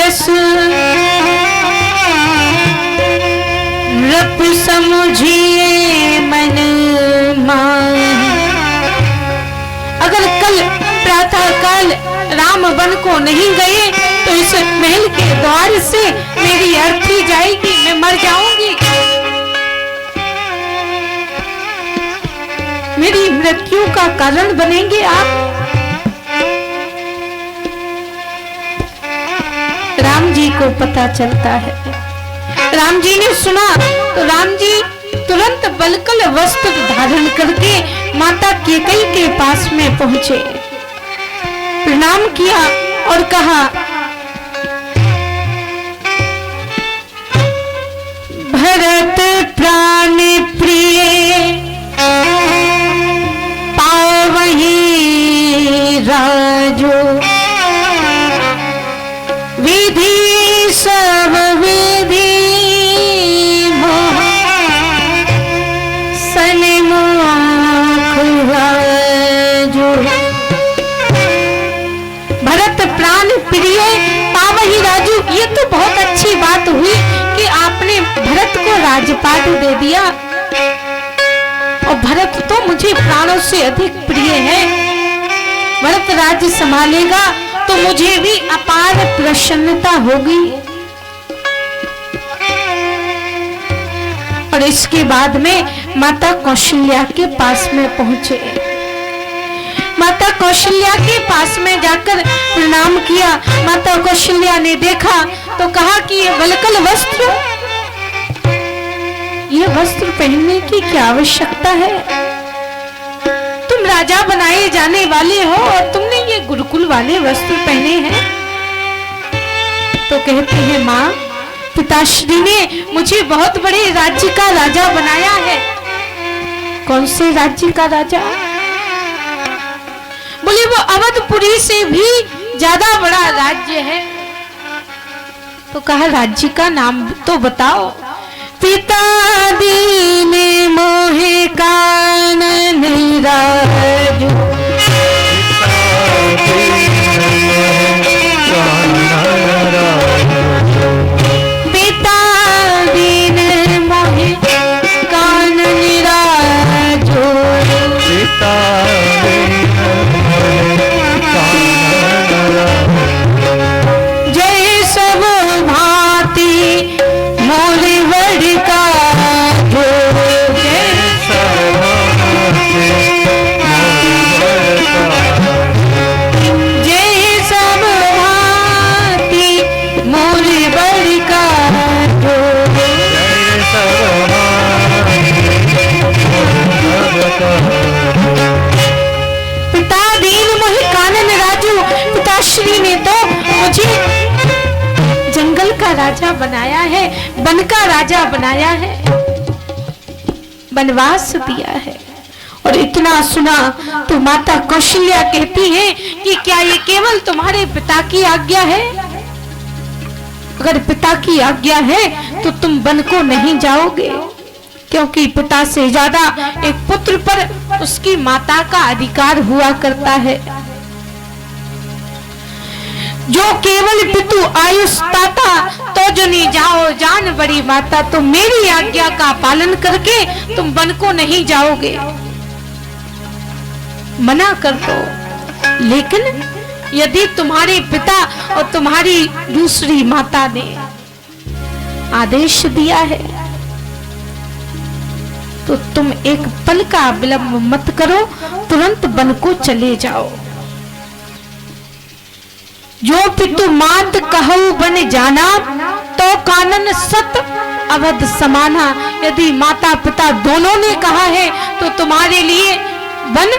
अरस रप समझिए मन माहि। अगर कल प्रातः काल राम वन को नहीं गए तो इस महल के द्वार से मेरी अर्थी जाएगी, मैं मर जाऊंगी, मेरी मृत्यु का कारण बनेंगे आप। राम जी को पता चलता है, राम जी ने सुना तो राम जी तुरंत बलकल वस्त्र धारण करके माता कैकेयी के पास में पहुंचे, प्रणाम किया और कहा, भरत प्राण प्रिय पावहि राजो, विधि सब विधि सन्मुख राजो। भरत प्राण प्रिय पावहि राजू, ये तो बहुत अच्छी बात हुई कि आपने भरत को राजपाट दे दिया, और भरत तो मुझे प्राणों से अधिक प्रिय है। भरत राज्य संभालेगा तो मुझे भी अपार प्रसन्नता होगी। और इसके बाद में माता कौशल्या के पास में पहुंचे, माता कौशल्या के पास में जाकर प्रणाम किया। माता कौशल्या ने देखा तो कहा कि ये वलकल वस्त्र, ये वस्त्र पहनने की क्या आवश्यकता है? तुम राजा बनाए जाने वाले हो और तुमने ये गुरुकुल वाले वस्त्र पहने हैं। तो कहते हैं, माँ, पिताश्री ने मुझे बहुत बड़े राज्य का राजा बनाया है। कौन से राज्य का राजा? बोले वो अवधपुरी से भी ज्यादा बड़ा राज्य है। तो कहा, राज्य का नाम तो बताओ। पिता दीन मोहे कानन राजो, पिता दीन मोहे कानन राजो, पिता जय सब भांति मोर बड़का जो, जय सब जय सब भांति मोर बड़का जो, जय सब पिता दीन मोहि कानन राजू। पिताश्री ने तो मुझे जंगल का राजा बनाया है, वन का राजा बनाया है, वनवास दिया है। और इतना सुना तो माता कौशल्या कहती है कि क्या ये केवल तुम्हारे पिता की आज्ञा है? अगर पिता की आज्ञा है तो तुम वन को नहीं जाओगे, क्योंकि पिता से ज्यादा एक पुत्र पर उसकी माता का अधिकार हुआ करता है। जो केवल पितु आयुष ताता तो जनी जाओ जान बड़ी माता। तो मेरी आज्ञा का पालन करके तुम वन को नहीं जाओगे, मना कर दो। लेकिन यदि तुम्हारे पिता और तुम्हारी दूसरी माता ने आदेश दिया है तो तुम एक पल का विलंब मत करो, तुरंत वन को चले जाओ। जो पितु मात कहु बन जाना तो कानन सत अवध समाना। यदि माता पिता दोनों ने कहा है तो तुम्हारे लिए वन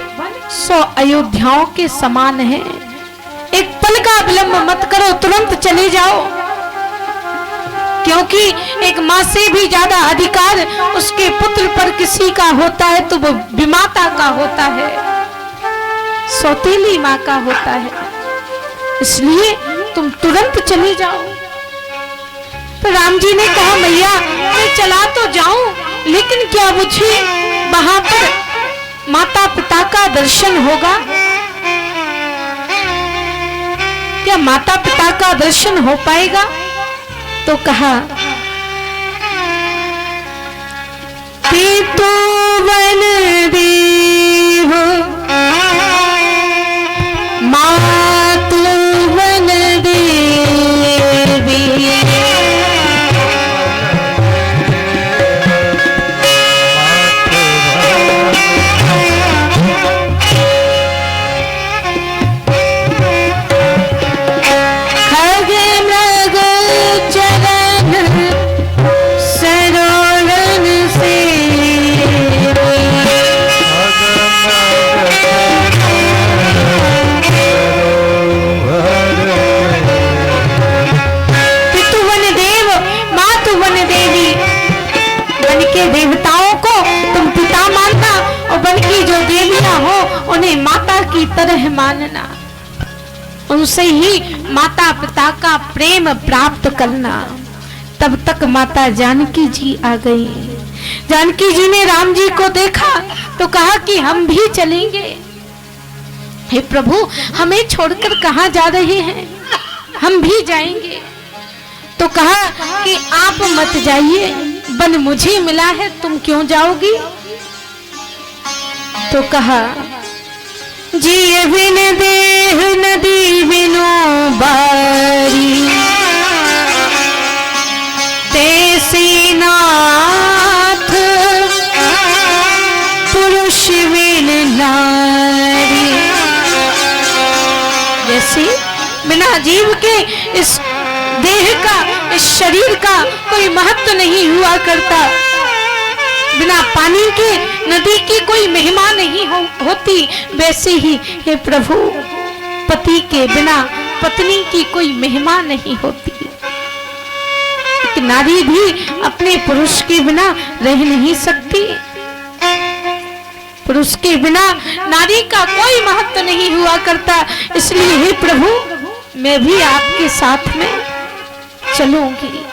100 अयोध्याओं के समान है। एक पल का विलंब मत करो, तुरंत चले जाओ, क्योंकि एक माँ से भी ज्यादा अधिकार उसके पुत्र पर किसी का होता है तो वो विमाता का होता है, सौतेली माँ का होता है। इसलिए तुम तुरंत चले जाओ। तो राम जी ने कहा, मैया मैं चला तो जाऊं, लेकिन क्या मुझे वहां पर माता पिता का दर्शन होगा? क्या माता पिता का दर्शन हो पाएगा? तो कहा, पितु वन देव मातु वन देवी, खग मृग चरण सरोवन से, देवताओं को तुम पिता मानना और वन की जो देवियां हो उन्हें माता की तरह मानना, उनसे ही माता पिता का प्रेम प्राप्त करना। तब तक माता जानकी जी आ गई। जानकी जी ने राम जी को देखा तो कहा कि हम भी चलेंगे। हे प्रभु, हमें छोड़कर कहाँ जा रहे हैं? हम भी जाएंगे। तो कहा कि आप मत जाइए, वन मुझे मिला है, तुम क्यों जाओगी? तो कहा, जी बिन देह नदी बिनु बारी, तैसी नाथ पुरुष बिन नारी। जैसे बिना जीव के इस देह का, इस शरीर का कोई महत्व नहीं हुआ करता, बिना पानी के नदी की कोई महिमा नहीं होती, वैसे ही हे प्रभु, पति के बिना पत्नी की कोई महिमा नहीं होती। एक नारी भी अपने पुरुष के बिना रह नहीं सकती। पुरुष के बिना नारी का कोई महत्व नहीं हुआ करता। इसलिए हे प्रभु, मैं भी आपके साथ में चलूंगी।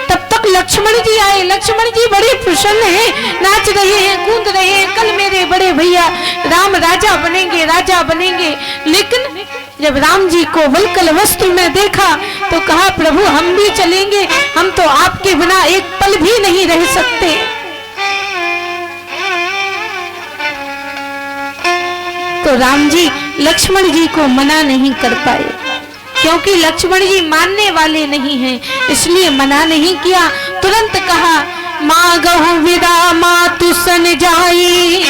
तब तक लक्ष्मण जी आए। लक्ष्मण जी बड़े प्रसन्न हैं, नाच रहे हैं, कूद रहे हैं। कल मेरे बड़े भैया राम राजा बनेंगे, राजा बनेंगे। लेकिन जब राम जी को वल्कल वस्त्र में देखा तो कहा, प्रभु हम भी चलेंगे, हम तो आपके बिना एक पल भी नहीं रह सकते। तो राम जी लक्ष्मण जी को मना नहीं कर पाए, क्योंकि लक्ष्मण जी मानने वाले नहीं हैं, इसलिए मना नहीं किया। तुरंत कहा, मांगहु विदा मातु सन जाई,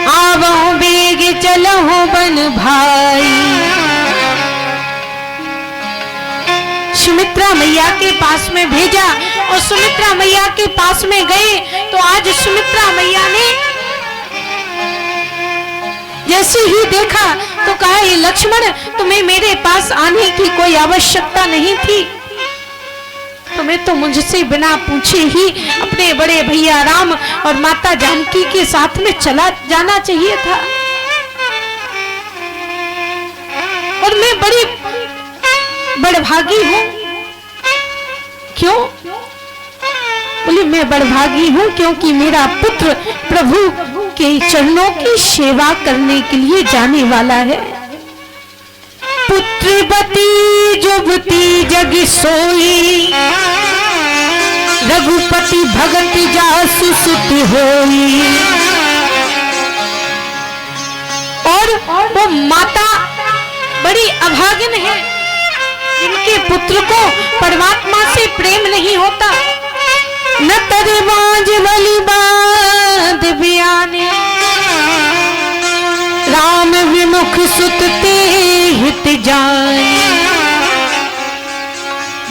आवहु बेग चलहु बन भाई। सुमित्रा मैया के पास में भेजा और सुमित्रा मैया के पास में गए तो आज सुमित्रा मैया ने जैसे ही देखा तो कहा, ये लक्ष्मण, तुम्हें मेरे पास आने की कोई आवश्यकता नहीं थी, तुम्हें तो मुझसे बिना पूछे ही अपने बड़े भैया राम और माता जानकी के साथ में चला जाना चाहिए था। और मैं बड़ी बड़भागी हूँ। क्यों? बोले, मैं बड़भागी हूँ क्योंकि मेरा पुत्र प्रभु के चरणों की सेवा करने के लिए जाने वाला है। पुत्रवती जुबती जग सोई, रघुपति भगत जासु सुत होई। और वो माता बड़ी अभागिन है, जिनके पुत्र को परमात्मा से प्रेम नहीं होता। न तरे बाज बलि बाध बयाने, राम विमुख सुत ते हित जाने।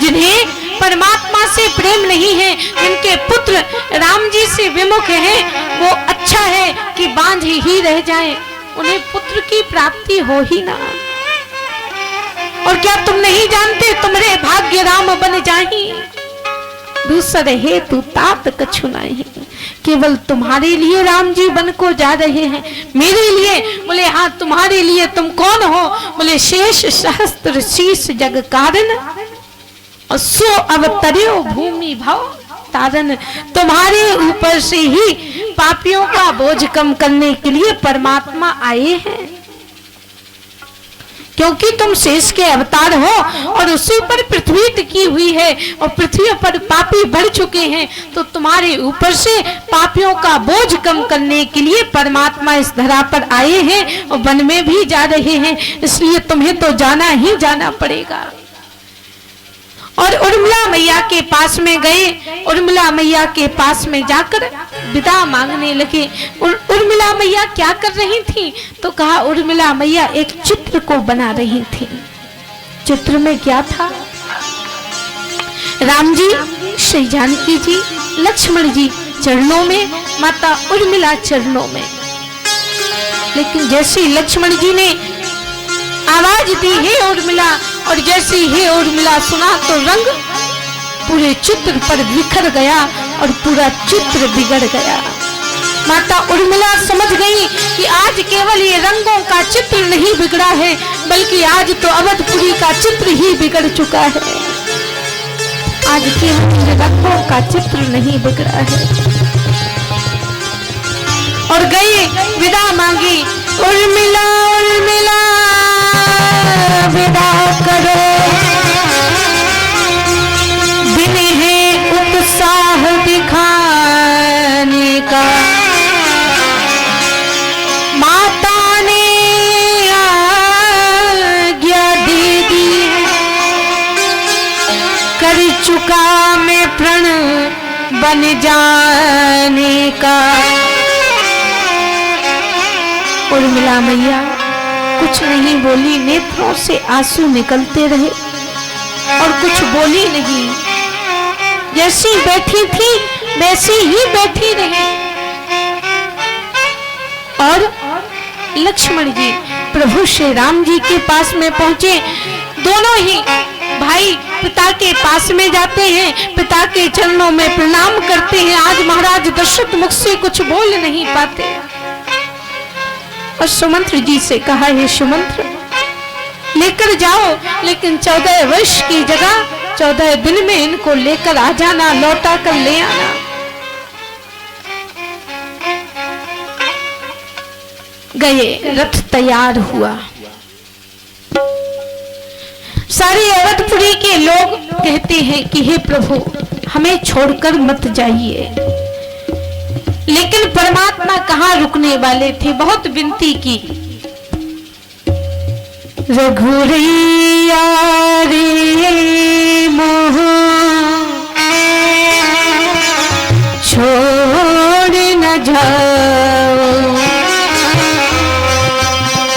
जिन्हें परमात्मा से प्रेम नहीं है, जिनके पुत्र राम जी से विमुख हैं, वो अच्छा है कि बांझ ही रह जाएं, उन्हें पुत्र की प्राप्ति हो ही ना। और क्या तुम नहीं जानते, तुम्हारे भाग्य राम बन जाही, दूसरे हेतु तात कछु नहीं। केवल तुम्हारे लिए राम जी बन को जा रहे हैं, मेरे लिए? बोले हाँ, तुम्हारे लिए। तुम कौन हो? बोले शेष सहस्त्र शीश जग कारण, और सो अवतर्यो भूमि भव तारण। तुम्हारे ऊपर से ही पापियों का बोझ कम करने के लिए परमात्मा आए हैं। क्योंकि तुम शेष के अवतार हो और उसी पर पृथ्वी टिकी हुई है और पृथ्वी पर पापी बढ़ चुके हैं, तो तुम्हारे ऊपर से पापियों का बोझ कम करने के लिए परमात्मा इस धरा पर आए हैं और वन में भी जा रहे हैं, इसलिए तुम्हें तो जाना ही जाना पड़ेगा। और उर्मिला मैया के पास में गए, उर्मिला मैया के पास में जाकर विदा मांगने लगे। उर्मिला मैया क्या कर रही थी? तो कहा उर्मिला मैया एक चित्र को बना रही थी। चित्र में क्या था? राम जी, श्री जानकी जी, लक्ष्मण जी चरणों में, माता उर्मिला चरणों में। लेकिन जैसे लक्ष्मण जी ने आवाज दी हे उर्मिला, और जैसे हे उर्मिला सुना तो रंग पूरे चित्र पर बिखर गया और पूरा चित्र बिगड़ गया। माता उर्मिला समझ गई कि आज केवल ये रंगों का चित्र नहीं बिगड़ा है, बल्कि आज तो अवधपुरी का चित्र ही बिगड़ चुका है। आज केवल रंगों का चित्र नहीं बिगड़ा है। और गए, विदा मांगी, उर्मिला उर्मिला विदा करो, दिन है उत्साह दिखाने का, माता ने आज्ञा दे दी, कर चुका मैं प्रण बन जाने का। उर्मिला मैया कुछ नहीं बोली, नेत्रों से आंसू निकलते रहे और कुछ बोली नहीं। जैसी बैठी थी वैसी ही बैठी रही। और लक्ष्मण जी प्रभु श्री राम जी के पास में पहुंचे। दोनों ही भाई पिता के पास में जाते हैं, पिता के चरणों में प्रणाम करते हैं। आज महाराज दशरथ मुख से कुछ बोल नहीं पाते और सुमंत्र जी से कहा, हे सुमंत्र लेकर जाओ, लेकिन 14 वर्ष की जगह 14 दिन में इनको लेकर आ जाना, लौटा कर ले आना। गए, रथ तैयार हुआ। सारे अवधपुरी के लोग कहते हैं कि हे प्रभु हमें छोड़कर मत जाइए, लेकिन परमात्मा कहाँ रुकने वाले थे। बहुत विनती की, रघुरैया रे मोह छोड़ न जाओ,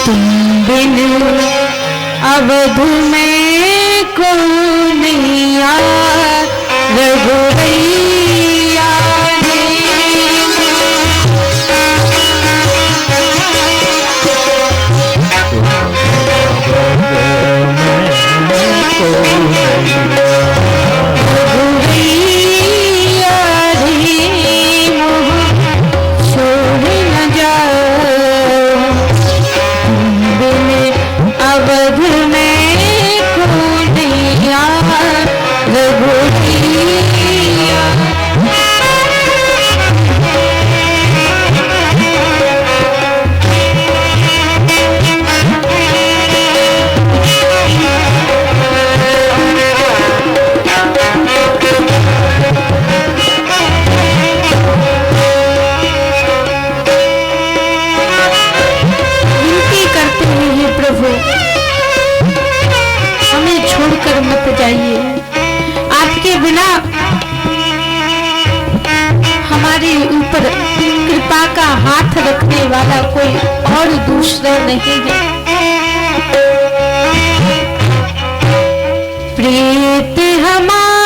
तुम बिन अवध में कौन यार, रघुरैया जाइए, आपके बिना हमारे ऊपर कृपा का हाथ रखने वाला कोई और दूसरा नहीं है। प्रीत हमारा